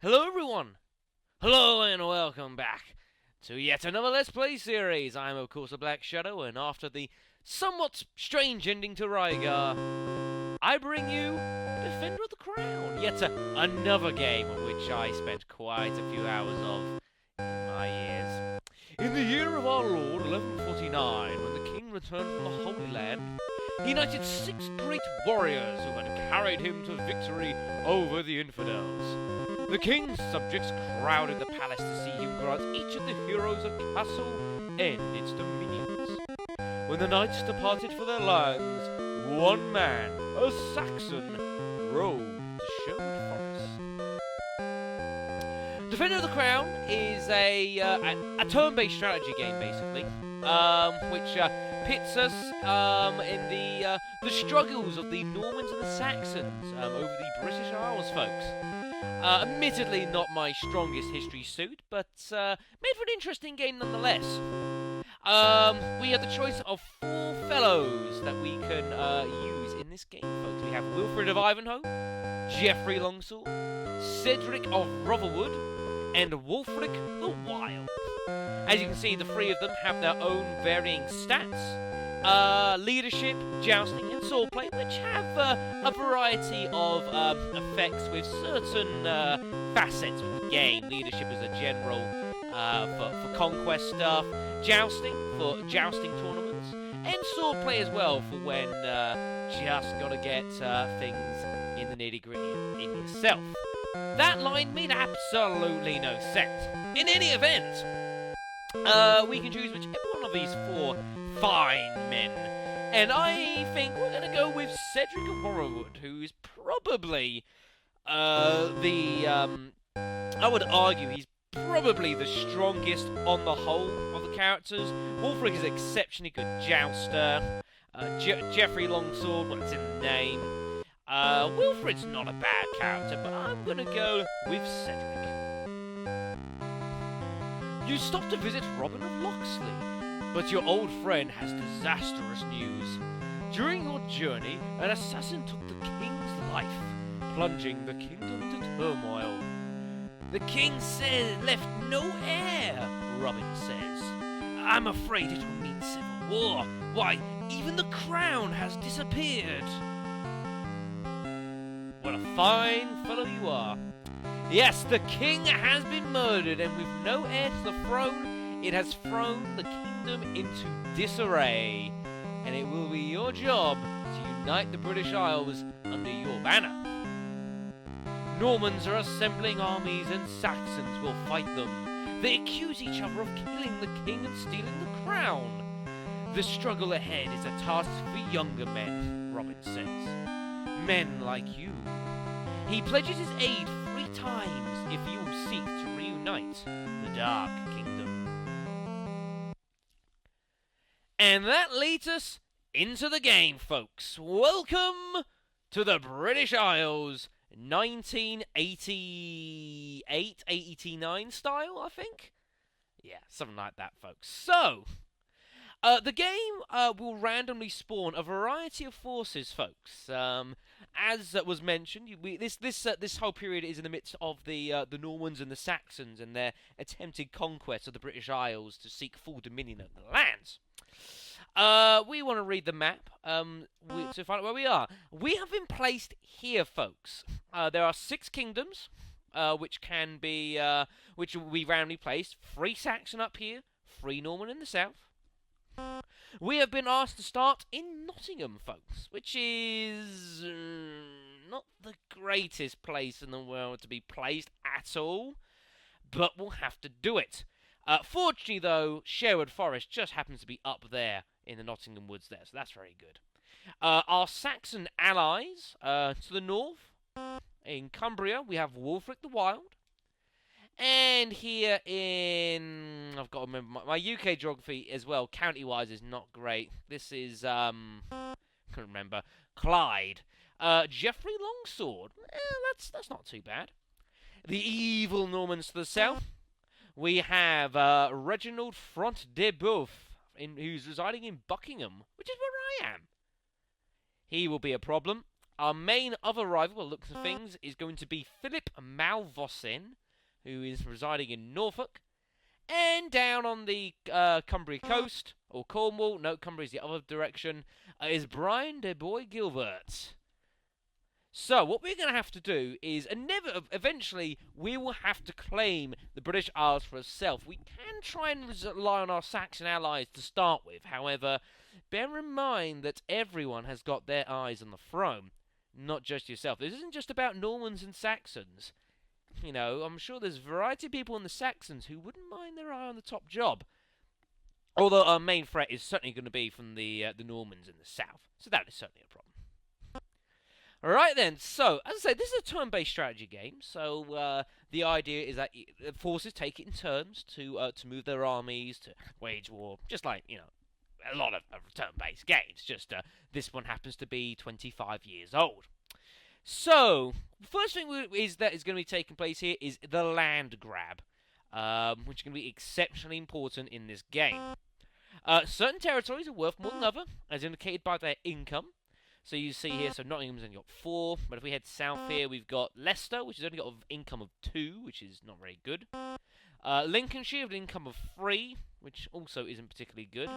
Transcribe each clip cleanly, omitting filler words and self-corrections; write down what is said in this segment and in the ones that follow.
Hello everyone! Hello and welcome back to yet another Let's Play series. I'm of course a Black Shadow, and after the somewhat strange ending to Rygar, I bring you Defender of the Crown. Yet another game on which I spent quite a few hours of in my years. In the year of our Lord, 1149, when the king returned from the Holy Land, he united 6 great warriors who had carried him to victory over the infidels. The king's subjects crowded the palace to see him grant each of the heroes a castle and its dominions. When the knights departed for their lands, one man, a Saxon, rode to Sherwood Forest. Defender of the Crown is a turn-based strategy game, basically, which pits us in the struggles of the Normans and the Saxons over the British Isles, folks. Admittedly not my strongest history suit, but made for an interesting game nonetheless. We have the choice of 4 fellows that we can use in this game, folks. We have Wilfred of Ivanhoe, Geoffrey Longsword, Cedric of Rotherwood, and Wulfric the Wild. As you can see, the 3 of them have their own varying stats. Leadership, jousting, and swordplay, which have a variety of effects with certain facets of the game. Leadership is a general for conquest stuff, jousting for jousting tournaments, and swordplay as well for when just gotta get things in the nitty-gritty in yourself. That line made absolutely no sense. In any event, we can choose whichever one of these 4 fine men, and I think we're going to go with Cedric of Rotherwood, who is probably I would argue he's probably the strongest on the whole of the characters. Wulfric is an exceptionally good jouster. Geoffrey Longsword, well, it's in the name. Wilfred's not a bad character, but I'm going to go with Cedric. You stop to visit Robin of Locksley, but your old friend has disastrous news. During your journey, an assassin took the king's life, plunging the kingdom into turmoil. The king said left no heir, Robin says. I'm afraid it will mean civil war. Why, even the crown has disappeared. What a fine fellow you are. Yes, the king has been murdered, and with no heir to the throne, it has thrown the kingdom into disarray. And it will be your job to unite the British Isles under your banner. Normans are assembling armies, and Saxons will fight them. They accuse each other of killing the king and stealing the crown. The struggle ahead is a task for younger men, Robin says. Men like you. He pledges his aid 3 times if you will seek to reunite the Dark Kingdom. And that leads us into the game, folks. Welcome to the British Isles, 1988, 89 style, I think? Yeah, something like that, folks. So, the game will randomly spawn a variety of forces, folks. As was mentioned, this whole period is in the midst of the Normans and the Saxons and their attempted conquest of the British Isles to seek full dominion of the lands. We want to read the map to find out where we are. We have been placed here, folks. There are 6 kingdoms, which can be which will be randomly placed. 3 Saxon up here, 3 Norman in the south. We have been asked to start in Nottingham, folks, which is not the greatest place in the world to be placed at all, but we'll have to do it. Fortunately, though, Sherwood Forest just happens to be up there in the Nottingham woods there, so that's very good. Our Saxon allies to the north, in Cumbria, we have Wulfric the Wild. And here in... I've got to remember, my UK geography as well, county-wise, is not great. This is, I can't remember, Clyde. Geoffrey Longsword. That's not too bad. The evil Normans to the south. We have Reginald Front de Boeuf, who's residing in Buckingham, which is where I am. He will be a problem. our main other rival, by the looks of things, is going to be Philip Malvoisin, who is residing in Norfolk. And down on the Cumbria coast, or Cornwall, no, Cumbria is the other direction, is Brian de Boy Gilbert. So, what we're going to have to do is, eventually, we will have to claim the British Isles for ourselves. We can try and rely on our Saxon allies to start with. However, bear in mind that everyone has got their eyes on the throne, not just yourself. This isn't just about Normans and Saxons. You know, I'm sure there's a variety of people in the Saxons who wouldn't mind their eye on the top job. Although our main threat is certainly going to be from the Normans in the south. So that is certainly a problem. Alright then, so, as I say, this is a turn-based strategy game, so the idea is that the forces take it in turns to move their armies, to wage war, just like, you know, a lot of turn-based games, just this one happens to be 25 years old. So, the first thing that is going to be taking place here is the land grab, which is going to be exceptionally important in this game. Certain territories are worth more than others, as indicated by their income. So you see here, so Nottingham's only got 4, but if we head south here, we've got Leicester, which has only got an income of 2, which is not very good. Lincolnshire with an income of 3, which also isn't particularly good.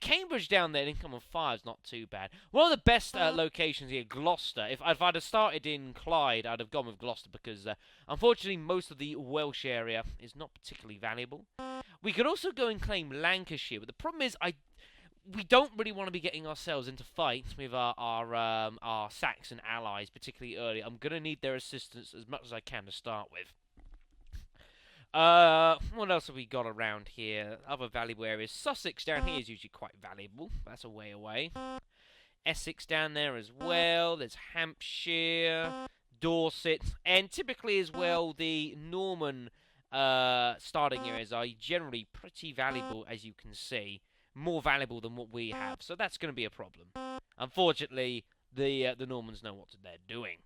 Cambridge down there, an income of 5 is not too bad. One of the best locations here, Gloucester. If I'd have started in Clyde, I'd have gone with Gloucester because, unfortunately, most of the Welsh area is not particularly valuable. We could also go and claim Lancashire, but the problem is we don't really want to be getting ourselves into fights with our Saxon allies, particularly early. I'm going to need their assistance as much as I can to start with. What else have we got around here? Other valuable areas. Sussex down here is usually quite valuable. That's a way away. Essex down there as well. There's Hampshire, Dorset, and typically as well the Norman starting areas are generally pretty valuable, as you can see. More valuable than what we have, so that's going to be a problem. Unfortunately, the Normans know what they're doing.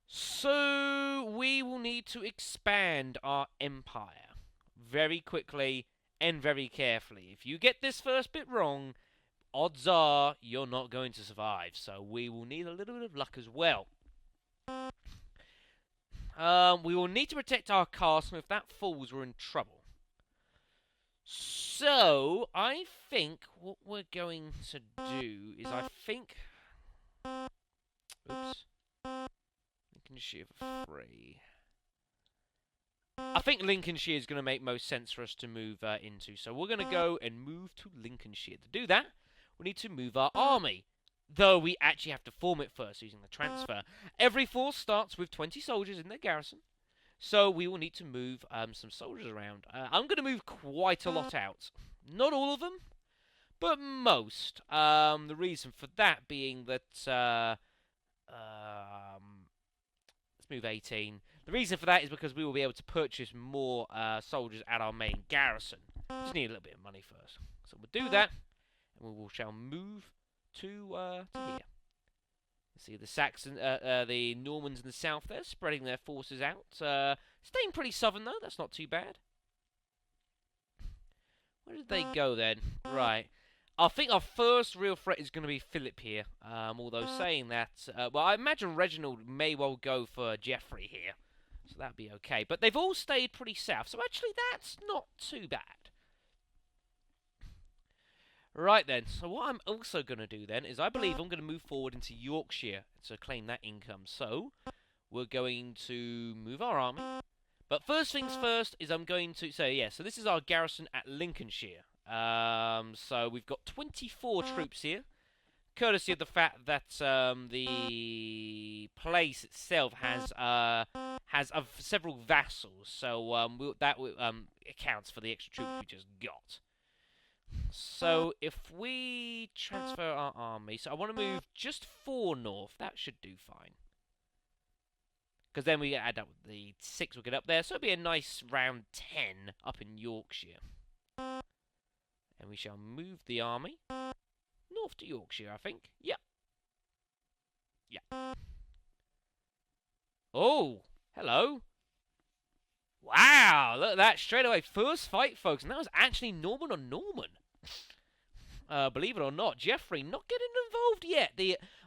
So we will need to expand our empire very quickly and very carefully. If you get this first bit wrong, odds are you're not going to survive. So we will need a little bit of luck as well. We will need to protect our castle. If that falls, we're in trouble. So, I think what we're going to do is oops. Lincolnshire for 3. I think Lincolnshire is going to make most sense for us to move into. So we're going to go and move to Lincolnshire. To do that, we need to move our army. Though we actually have to form it first using the transfer. Every force starts with 20 soldiers in their garrison. So we will need to move some soldiers around. I'm going to move quite a lot out. Not all of them, but most. The reason for that being that... let's move 18. The reason for that is because we will be able to purchase more soldiers at our main garrison. Just need a little bit of money first. So we'll do that, and we shall move to here. See the Normans in the south there, spreading their forces out. Staying pretty southern, though. That's not too bad. Where did they go, then? Right. I think our first real threat is going to be Philip here. Although saying that... well, I imagine Reginald may well go for Geoffrey here. So that'd be okay. But they've all stayed pretty south. So actually, that's not too bad. Right then, so what I'm also going to do then is I believe I'm going to move forward into Yorkshire to claim that income. So, we're going to move our army. But first things first is I'm going to say, yeah, so this is our garrison at Lincolnshire. So we've got 24 troops here, courtesy of the fact that the place itself has several vassals. So that accounts for the extra troops we just got. So, if we transfer our army... So, I want to move just 4 north. That should do fine. Because then we add up the 6 we'll get up there. So, it'll be a nice round 10 up in Yorkshire. And we shall move the army north to Yorkshire, I think. Yep. Yeah. Oh! Hello! Wow! Look at that straight away. First fight, folks. And that was actually Norman on Norman. believe it or not. Geoffrey not getting involved yet.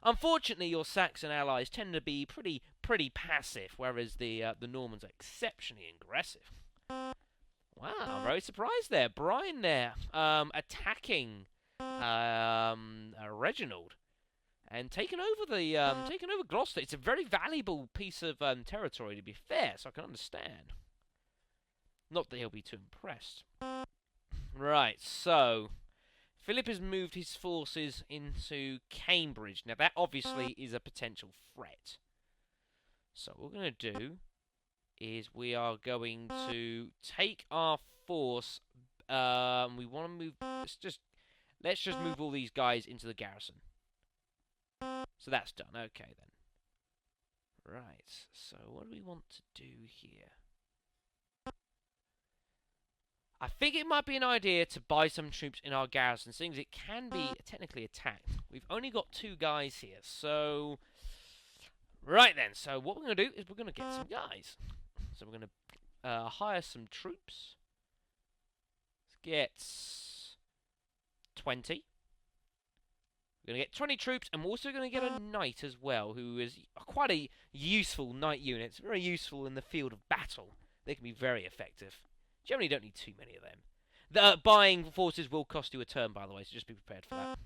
Unfortunately, your Saxon allies tend to be pretty passive, whereas the Normans are exceptionally aggressive. Wow, I'm very surprised there. Brian there, attacking Reginald and taking over Gloucester. It's a very valuable piece of territory, to be fair, so I can understand. Not that he'll be too impressed. Right, so Philip has moved his forces into Cambridge. Now that obviously is a potential threat. So what we're going to do is we are going to take our force. We want to move. Let's just move all these guys into the garrison. So that's done. Okay then. Right. So what do we want to do here? I think it might be an idea to buy some troops in our garrison, seeing as it can be technically attacked. We've only got 2 guys here, so right then. So what we're going to do is we're going to get some guys. So we're going to hire some troops. Let's get 20. We're going to get 20 troops, and we're also going to get a knight as well, who is quite a useful knight unit. It's very useful in the field of battle. They can be very effective. Generally don't need too many of them. The buying forces will cost you a turn, by the way, so just be prepared for that.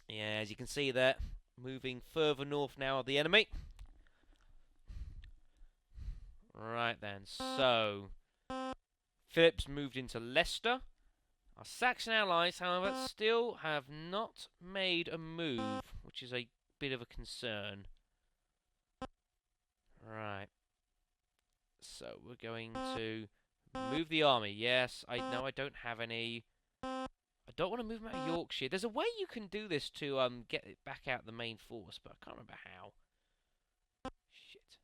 Yeah, as you can see there, moving further north now of the enemy. Right then, so Philip's moved into Leicester. Our Saxon allies, however, still have not made a move, which is a bit of a concern. Right. So we're going to move the army. Yes, I know I don't have any. I don't want to move them out of Yorkshire. There's a way you can do this to get it back out the main force, but I can't remember how. Shit.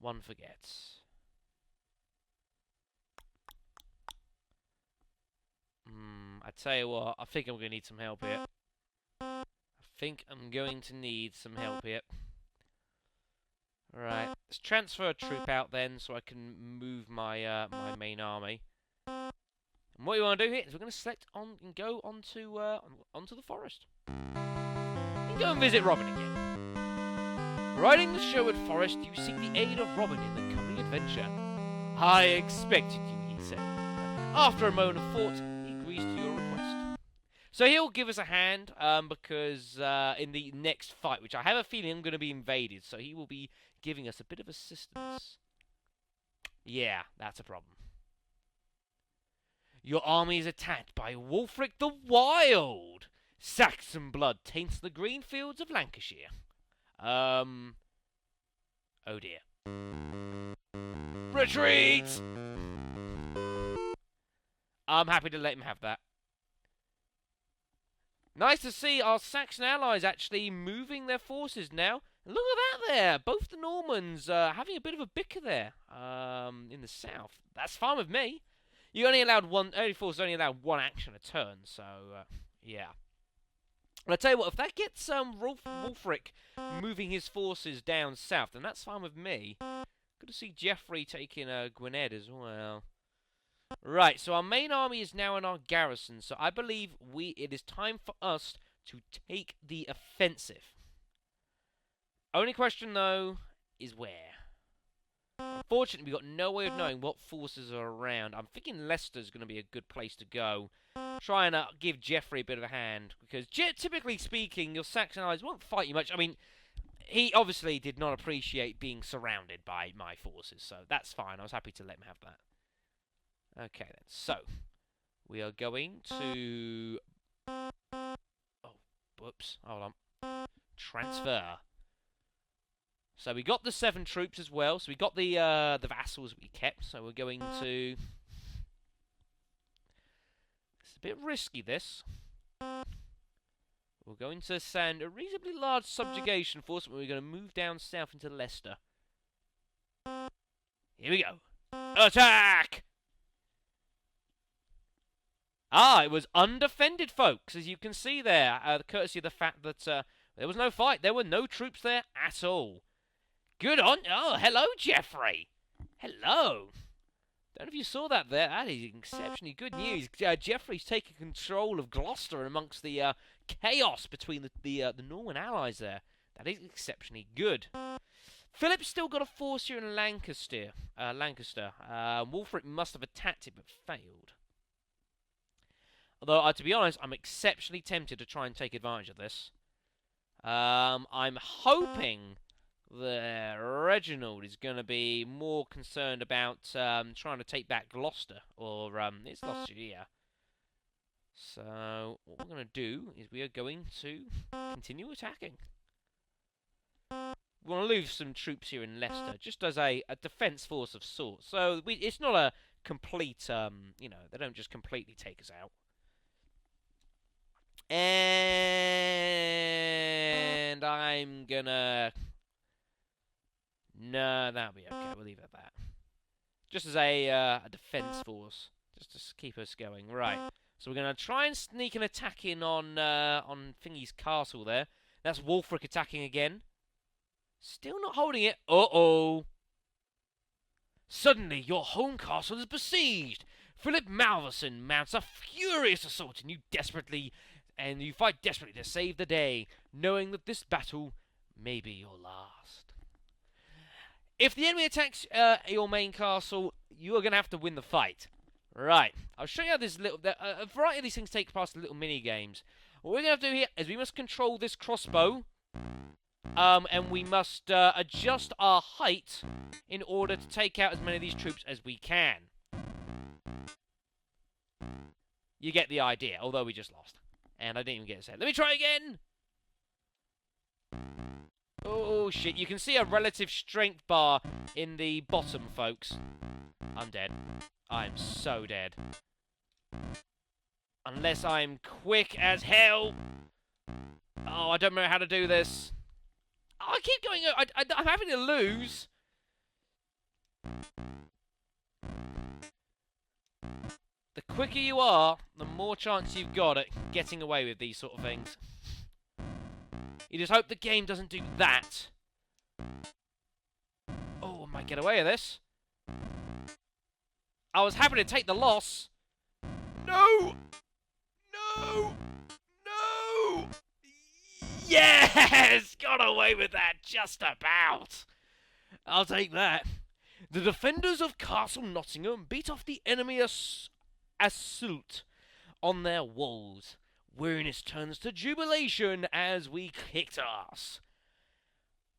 One forgets. I tell you what, I think I'm going to need some help here. I think I'm going to need some help here. Right, let's transfer a troop out then, so I can move my my main army. And what we want to do here is we're going to select on and go onto the forest. And go and visit Robin again. Riding the Sherwood Forest, you seek the aid of Robin in the coming adventure. I expected you, he said. After a moment of thought, he agrees to your request. So he'll give us a hand, because in the next fight, which I have a feeling I'm going to be invaded, so he will be giving us a bit of assistance. Yeah, that's a problem. Your army is attacked by Wulfric the Wild. Saxon blood taints the green fields of Lancashire. Oh dear. Retreat! I'm happy to let him have that. Nice to see our Saxon allies actually moving their forces now. And look at that there. Both the Normans having a bit of a bicker there in the south. That's fine with me. You only allowed only forces only allowed one action a turn, so yeah. But I tell you what, if that gets Wulfric moving his forces down south, then that's fine with me. Good to see Geoffrey taking Gwynedd as well. Right, so our main army is now in our garrison, so I believe it is time for us to take the offensive. Only question, though, is where. Unfortunately, we've got no way of knowing what forces are around. I'm thinking Leicester's going to be a good place to go. Try and give Geoffrey a bit of a hand, because typically speaking, your Saxon allies won't fight you much. I mean, he obviously did not appreciate being surrounded by my forces, so that's fine. I was happy to let him have that. Okay, then. So, we are going to... Oh, whoops. Hold on. Transfer. So, we got the 7 troops as well. So, we got the vassals we kept. So, we're going to... It's a bit risky, this. We're going to send a reasonably large subjugation force, but we're going to move down south into Leicester. Here we go. Attack! Ah, it was undefended, folks, as you can see there, courtesy of the fact that there was no fight. There were no troops there at all. Good on... Oh, hello, Geoffrey. Hello! Don't know if you saw that there. That is exceptionally good news. Geoffrey's taking control of Gloucester amongst the chaos between the Norman allies there. That is exceptionally good. Philip's still got a force here in Lancaster. Wulfric must have attacked it but failed. Although, to be honest, I'm exceptionally tempted to try and take advantage of this. I'm hoping that Reginald is going to be more concerned about trying to take back Gloucester. Or, it's Gloucester, yeah. So, what we're going to do is we are going to continue attacking. We want to lose some troops here in Leicester, just as a defence force of sorts. So, it's not a complete, they don't just completely take us out. And I'm gonna... No, that'll be okay. We'll leave it at that. Just as a defense force, just to keep us going. Right. So we're gonna try and sneak an attack in on Thingy's castle there. That's Wulfric attacking again. Still not holding it. Uh-oh. Suddenly, your home castle is besieged. Philip Malverson mounts a furious assault, and you fight desperately to save the day, knowing that this battle may be your last. If the enemy attacks your main castle, you are going to have to win the fight. Right, I'll show you how this a variety of these things take past little mini games. What we're going to have to do here is we must control this crossbow, and we must adjust our height in order to take out as many of these troops as we can. You get the idea, although we just lost. And I didn't even get a set. Let me try again! Oh, shit. You can see a relative strength bar in the bottom, folks. I'm dead. I'm so dead. Unless I'm quick as hell. Oh, I don't know how to do this. Oh, I keep going... I'm having to lose. The quicker you are, the more chance you've got at getting away with these sort of things. You just hope the game doesn't do that. Oh, I might get away with this. I was happy to take the loss. No! No! No! Yes! Got away with that, just about. I'll take that. The defenders of Castle Nottingham beat off the enemy assault on their walls. Weariness turns to jubilation as we kicked ass.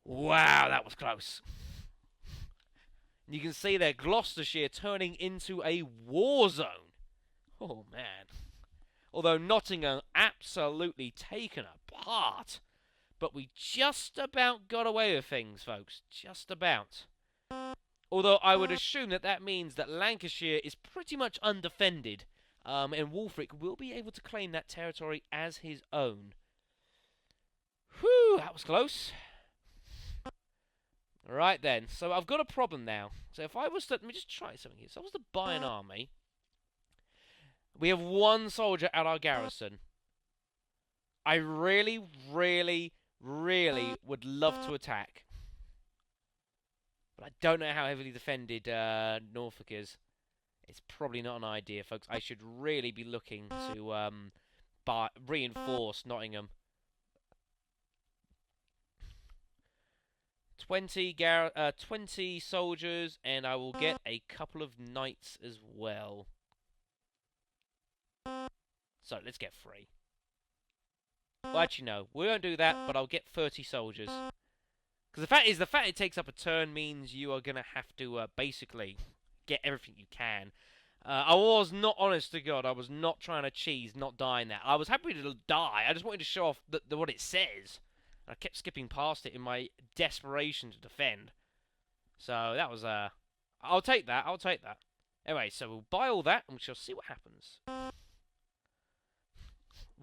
Wow, that was close. You can see there Gloucestershire turning into a war zone. Oh, man. Although Nottingham absolutely taken apart. But we just about got away with things, folks. Just about. Although I would assume that means that Lancashire is pretty much undefended. And Wulfric will be able to claim that territory as his own. Whew, that was close. Right then, so I've got a problem now. So if I was to... Let me just try something here. So if I was to buy an army. We have one soldier at our garrison. I really, really, really would love to attack. But I don't know how heavily defended Norfolk is. It's probably not an idea, folks. I should really be looking to reinforce Nottingham. 20 soldiers, and I will get a couple of knights as well. So, let's get 3. Well, actually, no. We won't do that, but I'll get 30 soldiers. Because the fact it takes up a turn means you are going to have to basically get everything you can. I was not, honest to God, I was not trying to cheese, not dying there. I was happy to die. I just wanted to show off what it says. I kept skipping past it in my desperation to defend. So that was I'll take that. I'll take that. Anyway, so we'll buy all that, and we shall see what happens.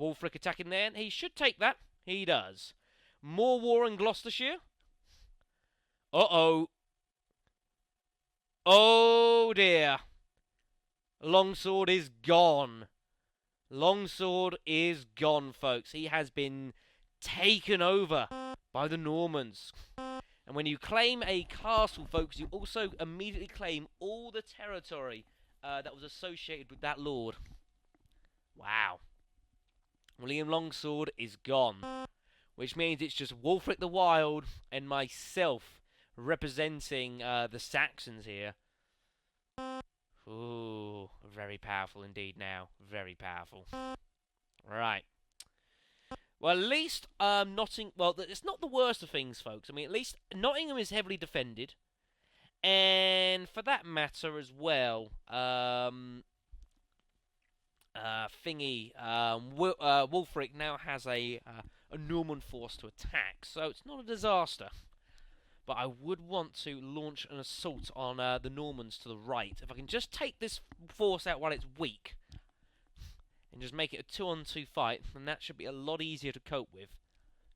Wulfric attacking there, and he should take that. He does. More war in Gloucestershire. Uh-oh. Oh, dear. Longsword is gone. Longsword is gone, folks. He has been taken over by the Normans. And when you claim a castle, folks, you also immediately claim all the territory that was associated with that lord. Wow. William Longsword is gone, which means it's just Wulfric the Wild and myself representing the Saxons here. Ooh, very powerful indeed now. Very powerful. Right. Well, at least well, it's not the worst of things, folks. I mean, at least Nottingham is heavily defended. And for that matter as well, Wulfric now has a Norman force to attack, so it's not a disaster. But I would want to launch an assault on the Normans to the right. If I can just take this force out while it's weak, and just make it a 2-on-2 fight, then that should be a lot easier to cope with.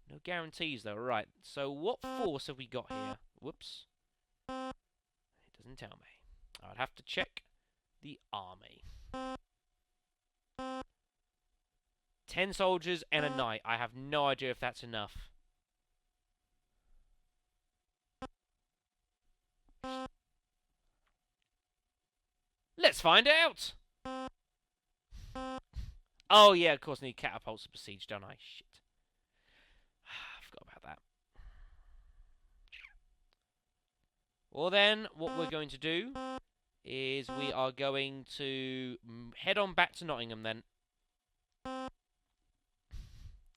No guarantees though, right. So what force have we got here? Whoops. It doesn't tell me. I'd have to check the army. 10 soldiers and a knight. I have no idea if that's enough. Let's find out! Oh yeah, of course I need catapults to besiege, don't I? Shit. I forgot about that. Well then, what we're going to do is we are going to head on back to Nottingham then.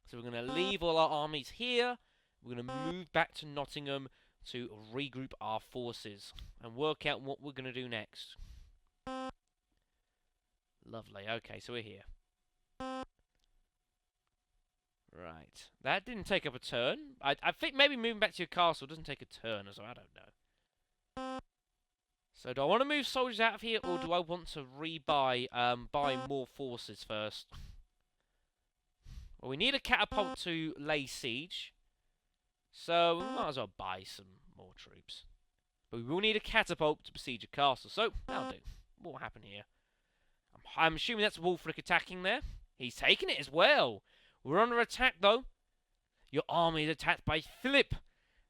So we're going to leave all our armies here. We're going to move back to Nottingham to regroup our forces and work out what we're going to do next. Lovely. Okay, so we're here. Right. That didn't take up a turn. I think maybe moving back to your castle doesn't take a turn, so I don't know. So do I want to move soldiers out of here, or do I want to buy more forces first? Well, we need a catapult to lay siege, so we might as well buy some more troops. But we will need a catapult to besiege a castle, so that'll do. What will happen here? I'm assuming that's Wulfric attacking there. He's taking it as well. We're under attack, though. Your army is attacked by Philip.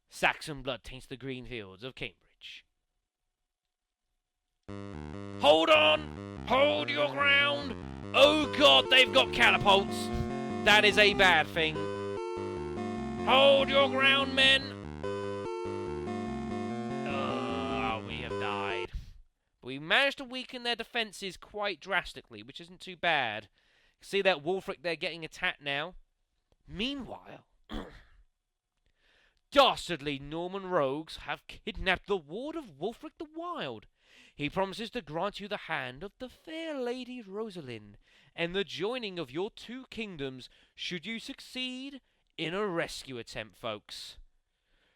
Saxon blood taints the green fields of Cambridge. Hold on! Hold your ground! Oh god, they've got catapults! That is a bad thing. Hold your ground, men! We have died. We managed to weaken their defences quite drastically, which isn't too bad. See that Wulfric there getting attacked now? Meanwhile, dastardly Norman rogues have kidnapped the ward of Wulfric the Wild. He promises to grant you the hand of the fair lady Rosalind, and the joining of your two kingdoms should you succeed in a rescue attempt, folks.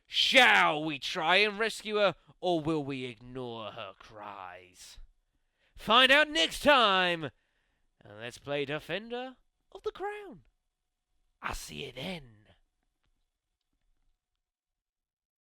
Shall we try and rescue her, or will we ignore her cries? Find out next time! And let's play Defender of the Crown. I'll see you then.